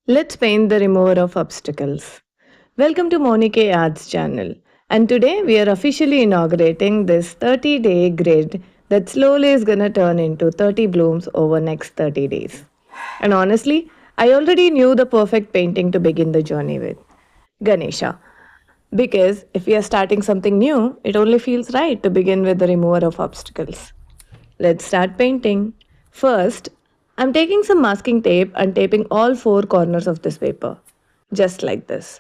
Let's paint the remover of obstacles. Welcome to Mounik.art's channel. And today we are officially inaugurating this 30-day grid that slowly is gonna turn into 30 blooms over next 30 days. And honestly, I already knew the perfect painting to begin the journey with. Ganesha. Because if we are starting something new, it only feels right to begin with the remover of obstacles. Let's start painting. First, I'm taking some masking tape and taping all four corners of this paper. Just like this.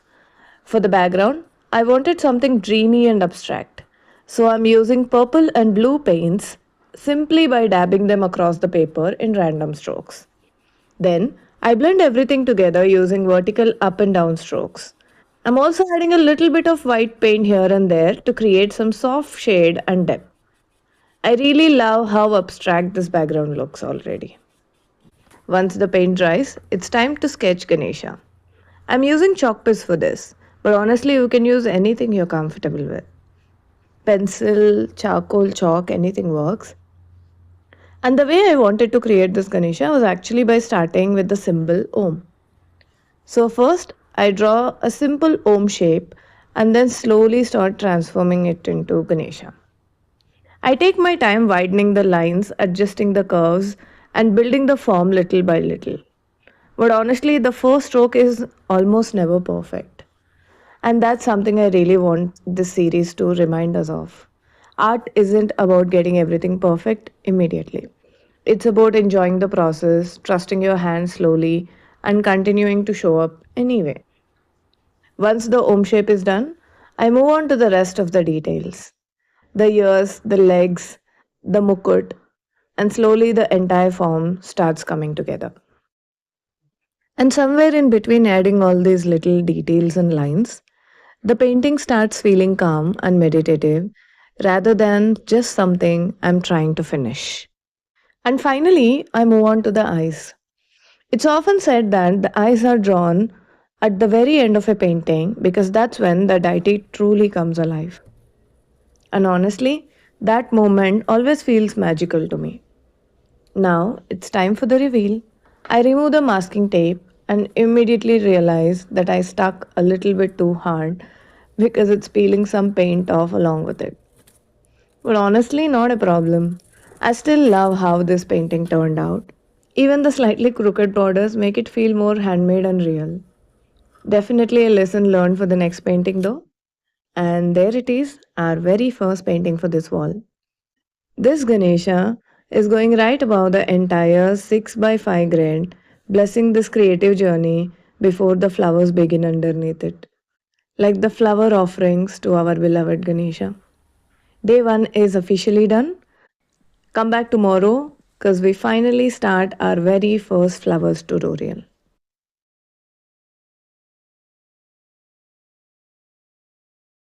For the background, I wanted something dreamy and abstract. So I'm using purple and blue paints simply by dabbing them across the paper in random strokes. Then, I blend everything together using vertical up and down strokes. I'm also adding a little bit of white paint here and there to create some soft shade and depth. I really love how abstract this background looks already. Once the paint dries, it's time to sketch Ganesha. I'm using chalk piece for this, but honestly, you can use anything you're comfortable with. Pencil, charcoal, chalk, anything works. And the way I wanted to create this Ganesha was actually by starting with the symbol Om. So, first, I draw a simple Om shape and then slowly start transforming it into Ganesha. I take my time widening the lines, adjusting the curves, and building the form little by little. But honestly, the first stroke is almost never perfect. And that's something I really want this series to remind us of. Art isn't about getting everything perfect immediately, it's about enjoying the process, trusting your hands slowly, and continuing to show up anyway. Once the Om shape is done, I move on to the rest of the details. The ears, the legs, the mukut, and slowly the entire form starts coming together. And somewhere in between adding all these little details and lines, the painting starts feeling calm and meditative rather than just something I'm trying to finish. And finally, I move on to the eyes. It's often said that the eyes are drawn at the very end of a painting because that's when the deity truly comes alive. And honestly, that moment always feels magical to me. Now it's time for the reveal. I remove the masking tape and immediately realize that I stuck a little bit too hard because it's peeling some paint off along with it. But honestly, not a problem. I still love how this painting turned out. Even the slightly crooked borders make it feel more handmade and real. Definitely a lesson learned for the next painting though. And there it is, our very first painting for this wall. This Ganesha is going right above the entire 6 by 5 grid, blessing this creative journey before the flowers begin underneath it. Like the flower offerings to our beloved Ganesha. Day 1 is officially done. Come back tomorrow because we finally start our very first flowers tutorial.